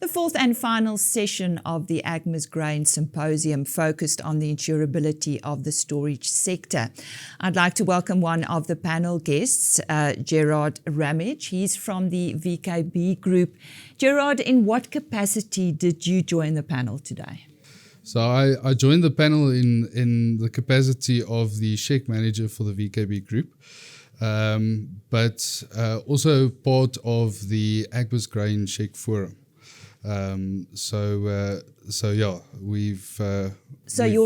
fourth and final session of the AGMA's Grain Symposium focused on the insurability of the storage sector. I'd like to welcome one of the panel guests, Gerard Ramage. He's from the VKB Group. Gerard, in what capacity did you join the panel today? So I joined the panel in the capacity of the Sheikh Manager for the VKB Group, but also part of the AGMA's Grain Sheikh Forum. Your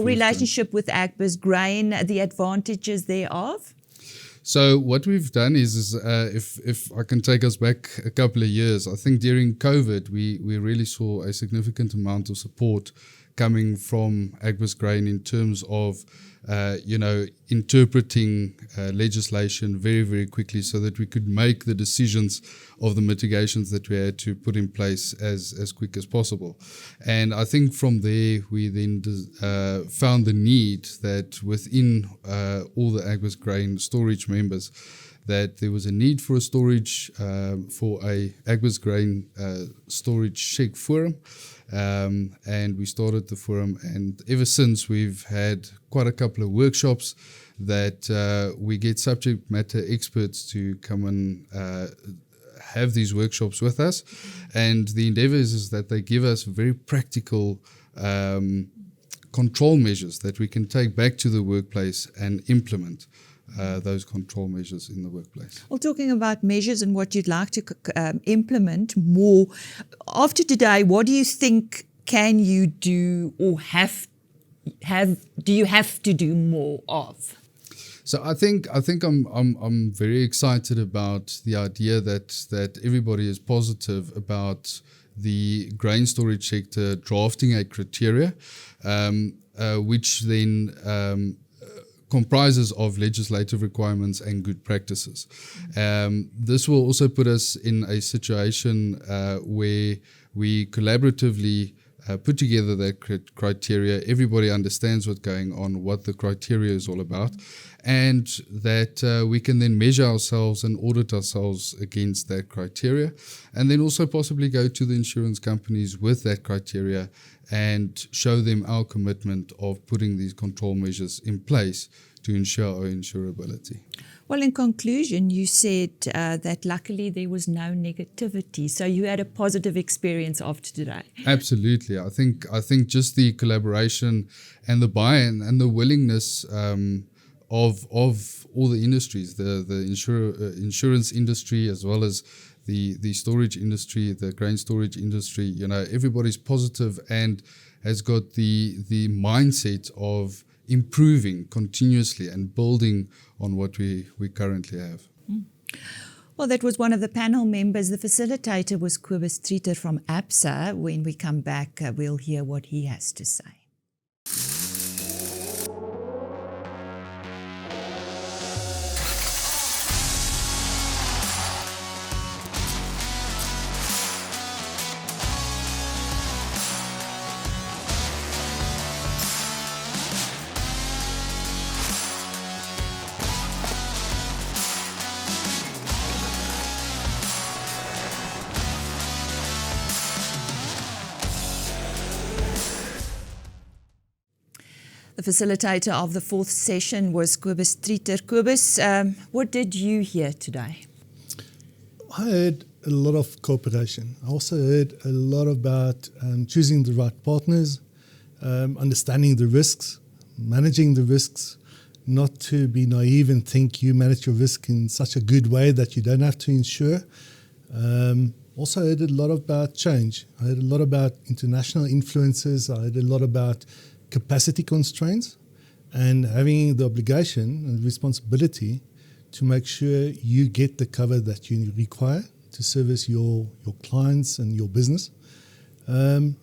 relationship with AGMA's Grain, the advantages thereof? So what we've done is if I can take us back a couple of years, I think during COVID we really saw a significant amount of support coming from AGMA's Grain in terms of interpreting legislation very, very quickly so that we could make the decisions of the mitigations that we had to put in place as quick as possible. And I think from there we then found the need that within all the AGMA's Grain storage members that there was a need for a storage, for a AGMA's Grain storage Sheikh Forum. And we started the forum, and ever since we've had quite a couple of workshops that we get subject matter experts to come and have these workshops with us. And the endeavor is that they give us very practical control measures that we can take back to the workplace and implement those control measures in the workplace. Well, talking about measures and what you'd like to implement more, after today, what do you think can you do or do you have to do more of? So I think I'm very excited about the idea that everybody is positive about the grain storage sector drafting a criteria, which then comprises of legislative requirements and good practices. This will also put us in a situation where we collaboratively put together that criteria. Everybody understands what's going on, what the criteria is all about, and that we can then measure ourselves and audit ourselves against that criteria, and then also possibly go to the insurance companies with that criteria and show them our commitment of putting these control measures in place to ensure our insurability. Well, in conclusion, you said that luckily there was no negativity, so you had a positive experience after today. Absolutely. I think just the collaboration and the buy-in and the willingness of all the industries, the insurance industry as well as the storage industry, the grain storage industry, everybody's positive and has got the mindset of improving continuously and building on what we currently have. Well, that was one of the panel members. The facilitator was Kobus Truter from ABSA. When we come back, we'll hear what he has to say. The facilitator of the fourth session was Kobus Truter. Kobus, what did you hear today? I heard a lot of cooperation. I also heard a lot about choosing the right partners, understanding the risks, managing the risks, not to be naive and think you manage your risk in such a good way that you don't have to insure. Also heard a lot about change. I heard a lot about international influences. I heard a lot about capacity constraints and having the obligation and responsibility to make sure you get the cover that you require to service your clients and your business.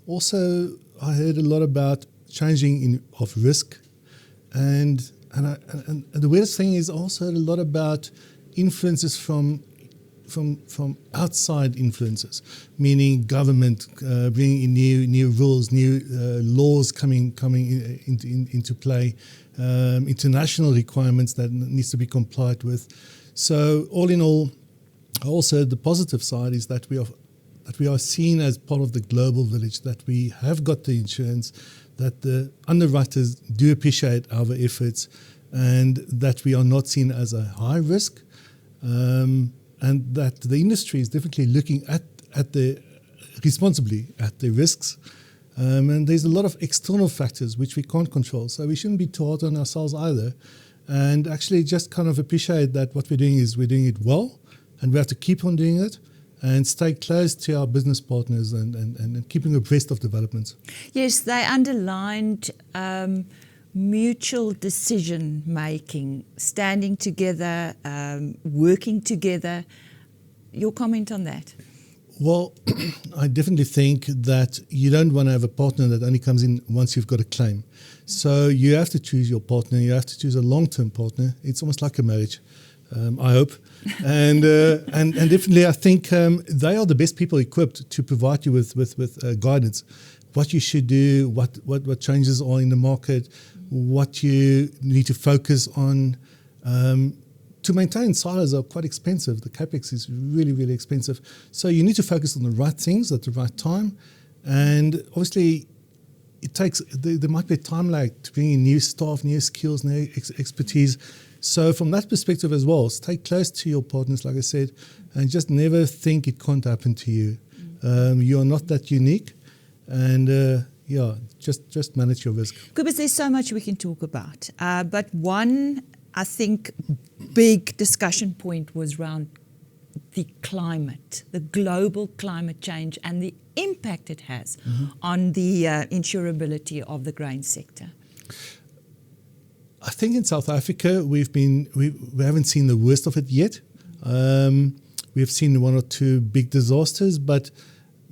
Also, I heard a lot about changing of risk, and the weirdest thing is I also heard a lot about influences from outside influences, meaning government bringing in new rules, new laws coming into play, international requirements that needs to be complied with. So all in all, also the positive side is that that we are seen as part of the global village, that we have got the insurance, that the underwriters do appreciate our efforts, and that we are not seen as a high risk, and that the industry is definitely looking responsibly at the risks. And there's a lot of external factors which we can't control, so we shouldn't be too hard on ourselves either. And actually just kind of appreciate that what we're doing it well, and we have to keep on doing it and stay close to our business partners and keeping abreast of developments. Yes, they underlined mutual decision making, standing together, working together. Your comment on that? Well, I definitely think that you don't want to have a partner that only comes in once you've got a claim. So you have to choose your partner. You have to choose a long-term partner. It's almost like a marriage, I hope. And definitely I think they are the best people equipped to provide you with guidance, what you should do, what changes are in the market, what you need to focus on. To maintain silos are quite expensive. The capex is really, really expensive. So you need to focus on the right things at the right time. And obviously, it takes, there might be a time lag to bring in new staff, new skills, new expertise. So from that perspective as well, stay close to your partners, like I said, and just never think it can't happen to you. You are not that unique. And just manage your risk. Kobus, there's so much we can talk about. But one, I think, big discussion point was around the climate, the global climate change and the impact it has on the insurability of the grain sector. I think in South Africa we haven't seen the worst of it yet. We've seen one or two big disasters, but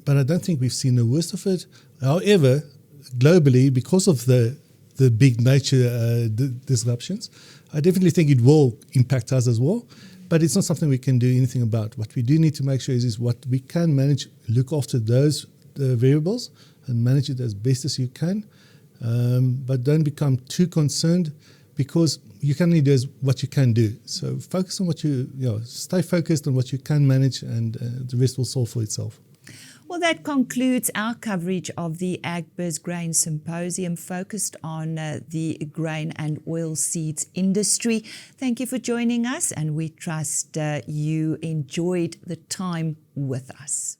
I don't think we've seen the worst of it. However, globally, because of the big nature disruptions, I definitely think it will impact us as well, but it's not something we can do anything about. What we do need to make sure is what we can manage, look after those variables and manage it as best as you can, but don't become too concerned, because you can only do what you can do. So focus on stay focused on what you can manage, and the rest will solve for itself. Well, that concludes our coverage of the AgBiz Grain Symposium focused on the grain and oilseeds industry. Thank you for joining us, and we trust you enjoyed the time with us.